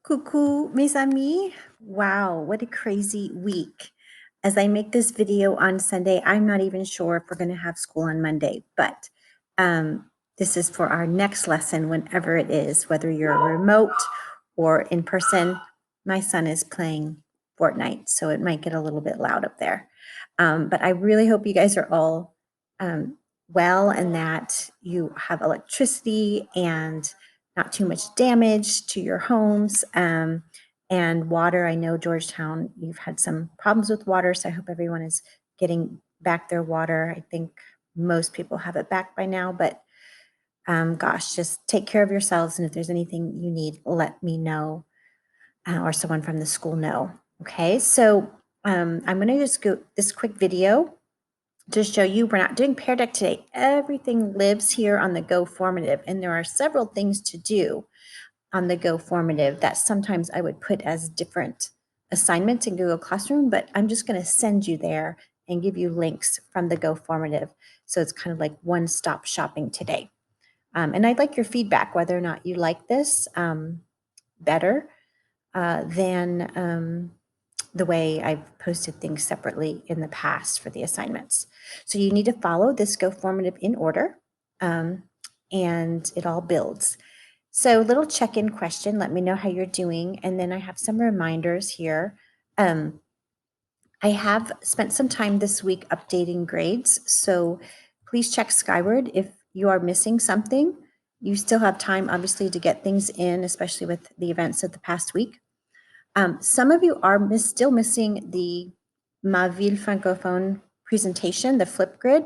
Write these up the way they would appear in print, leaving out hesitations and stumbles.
Coucou, mes amis. Wow, what a crazy week. As I make this video on Sunday, I'm not even sure if we're going to have school on Monday, but this is for our next lesson, whenever it is, whether you're remote or in person. My son is playing Fortnite, so it might get a little bit loud up there. But I really hope you guys are all well and that you have electricity and not too much damage to your homes. And water, I know Georgetown, you've had some problems with water, so I hope everyone is getting back their water. I think most people have it back by now, but gosh, just take care of yourselves. And if there's anything you need, let me know or someone from the school know. Okay, so I'm going to just go this quick video to show you we're not doing Pear Deck today. Everything lives here on the Go Formative, and there are several things to do on the Go Formative that sometimes I would put as different assignments in Google Classroom, but I'm just going to send you there and give you links from the Go Formative. So it's kind of like one-stop shopping today. And I'd like your feedback, whether or not you like this better than the way I've posted things separately in the past for the assignments. So you need to follow this Go Formative in order, and it all builds. So little check-in question, let me know how you're doing. And then I have some reminders here. I have spent some time this week updating grades. So please check Skyward if you are missing something. You still have time, obviously, to get things in, especially with the events of the past week. Some of you are still missing the Ma Ville Francophone presentation, the flip grid,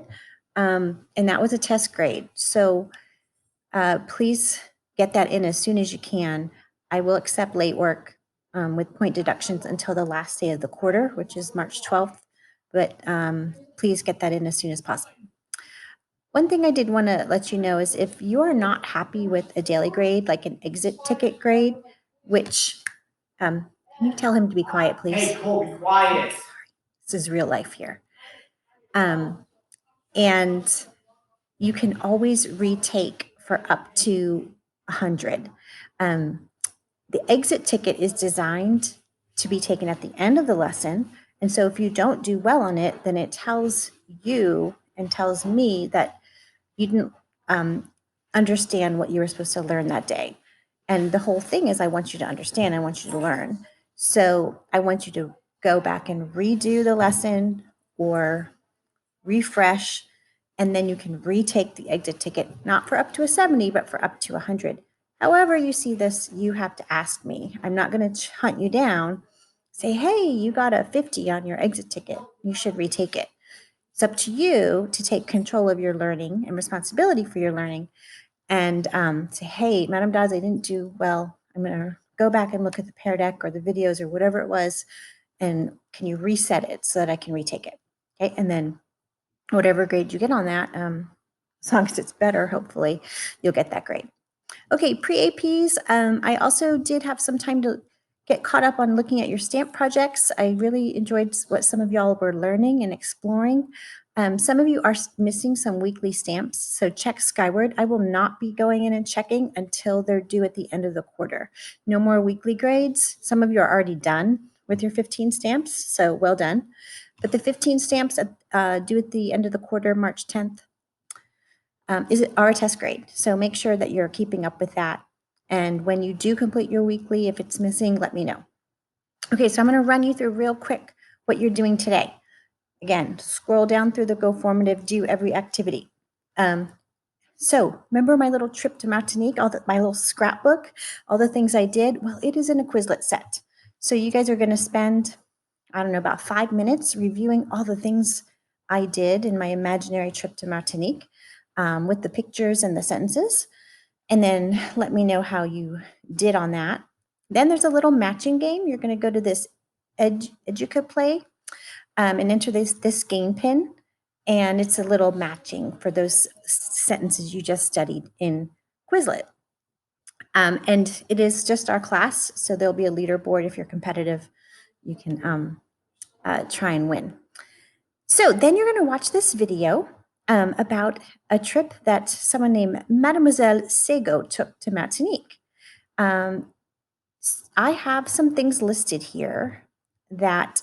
and that was a test grade. So please get that in as soon as you can. I will accept late work with point deductions until the last day of the quarter, which is March 12th, but please get that in as soon as possible. One thing I did want to let you know is if you are not happy with a daily grade, like an exit ticket grade, which, can you tell him to be quiet, please? Hey, Cole, be quiet. This is real life here. And you can always retake for up to 100. The exit ticket is designed to be taken at the end of the lesson. And so if you don't do well on it, then it tells you and tells me that you didn't understand what you were supposed to learn that day. And the whole thing is I want you to understand, I want you to learn. So I want you to go back and redo the lesson or refresh, and then you can retake the exit ticket, not for up to a 70, but for up to 100. However you see this, you have to ask me. I'm not going to hunt you down. Say, hey, you got a 50 on your exit ticket. You should retake it. It's up to you to take control of your learning and responsibility for your learning and say, hey, Madam Daz, I didn't do well. I'm going to go back and look at the Pear Deck or the videos or whatever it was, and can you reset it so that I can retake it? Okay, and then whatever grade you get on that, as long as it's better, hopefully, you'll get that grade. Okay, pre-APs, I also did have some time to get caught up on looking at your stamp projects. I really enjoyed what some of y'all were learning and exploring. Some of you are missing some weekly stamps, so check Skyward. I will not be going in and checking until they're due at the end of the quarter. No more weekly grades. Some of you are already done with your 15 stamps, so well done. But the 15 stamps due at the end of the quarter, March 10th, are a test grade. So make sure that you're keeping up with that. And when you do complete your weekly, if it's missing, let me know. Okay, so I'm going to run you through real quick what you're doing today. Again, scroll down through the Go Formative, do every activity. So remember my little trip to Martinique, my little scrapbook, all the things I did? Well, it is in a Quizlet set. So you guys are going to spend, I don't know, about 5 minutes reviewing all the things I did in my imaginary trip to Martinique with the pictures and the sentences. And then let me know how you did on that. Then there's a little matching game. You're going to go to this Educa Play and enter this game pin. And it's a little matching for those sentences you just studied in Quizlet. And it is just our class, so there'll be a leaderboard. If you're competitive, you can try and win. So then you're going to watch this video about a trip that someone named Mademoiselle Sego took to Martinique. I have some things listed here that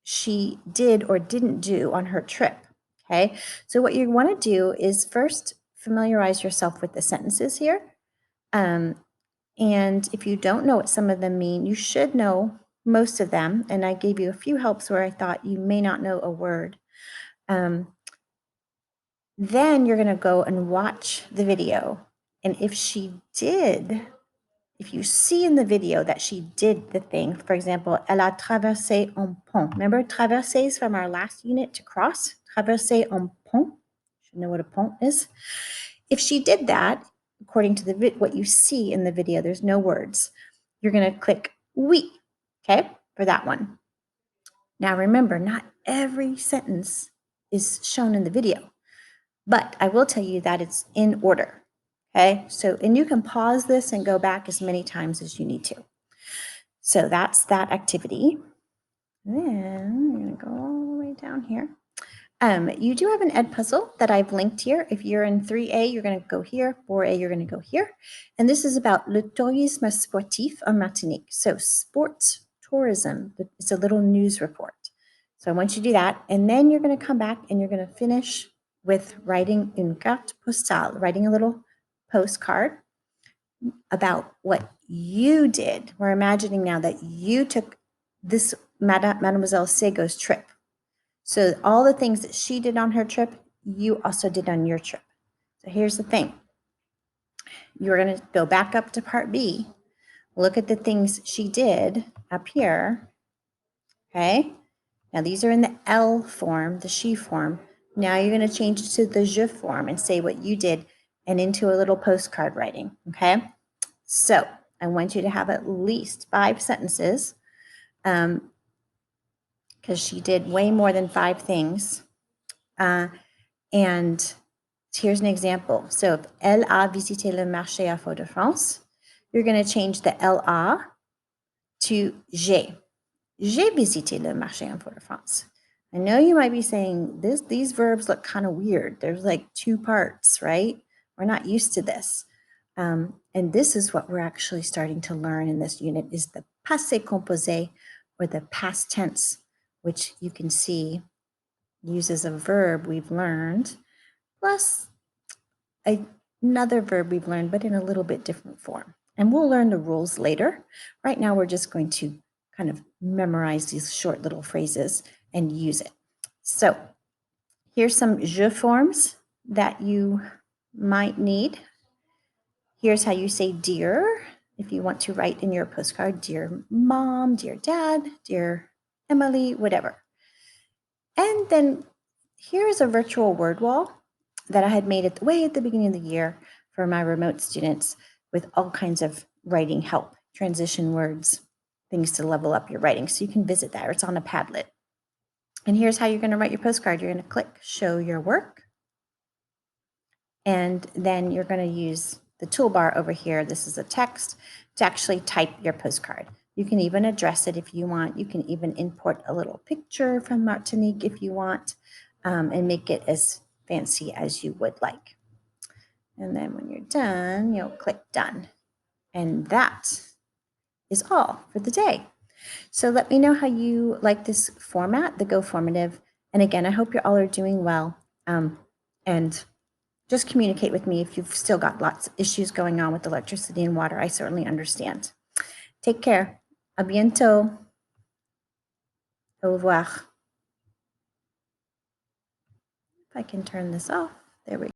she did or didn't do on her trip. Okay. So, what you want to do is first familiarize yourself with the sentences here. Um, and if you don't know what some of them mean, you should know most of them. And I gave you a few helps where I thought you may not know a word. Um, then you're going to go and watch the video. And if you see in the video that she did the thing, for example, elle a traversé un pont. Remember traverser from our last unit to cross? Traverser un pont. You should know what a pont is. If she did that, according to what you see in the video, there's no words. You're going to click oui, okay, for that one. Now remember, not every sentence is shown in the video, but I will tell you that it's in order. Okay, so, and you can pause this and go back as many times as you need to. So that's that activity. Then we're going to go all the way down here. You do have an ed puzzle that I've linked here. If you're in 3A, you're going to go here. 4A, you're going to go here. And this is about le tourisme sportif en Martinique. So sports tourism. It's a little news report. So I want you to do that. And then you're going to come back and you're going to finish with writing une carte postale, writing a little postcard about what you did. We're imagining now that you took this Mademoiselle Sego's trip. So all the things that she did on her trip, you also did on your trip. So here's the thing. You're going to go back up to part B, look at the things she did up here. Okay. Now these are in the L form, the she form. Now you're going to change it to the je form and say what you did and into a little postcard writing. Okay. So I want you to have at least 5 sentences because she did way more than 5 things. And here's an example. So if elle a visité le marché à Fort-de-France, you're going to change the LA to j'ai. J'ai visité le marché à Fort-de-France. I know you might be saying these verbs look kind of weird. There's like 2 parts, right? We're not used to this. And this is what we're actually starting to learn in this unit is the passé composé or the past tense, which you can see uses a verb we've learned, plus another verb we've learned, but in a little bit different form. And we'll learn the rules later. Right now, we're just going to kind of memorize these short little phrases and use it. So here's some je forms that you might need. Here's how you say dear. If you want to write in your postcard, dear mom, dear dad, dear Emily, whatever. And then here's a virtual word wall that I had made at the beginning of the year for my remote students with all kinds of writing help, transition words, things to level up your writing. So you can visit that. It's on a Padlet. And here's how you're going to write your postcard. You're going to click show your work. And then you're going to use the toolbar over here. This is a text to actually type your postcard. You can even address it if you want. You can even import a little picture from Martinique if you want, and make it as fancy as you would like. And then when you're done, you'll click done. And that is all for the day. So let me know how you like this format, the Go Formative. And again, I hope you all are doing well. And just communicate with me if you've still got lots of issues going on with electricity and water. I certainly understand. Take care. À bientôt. Au revoir. If I can turn this off. There we go.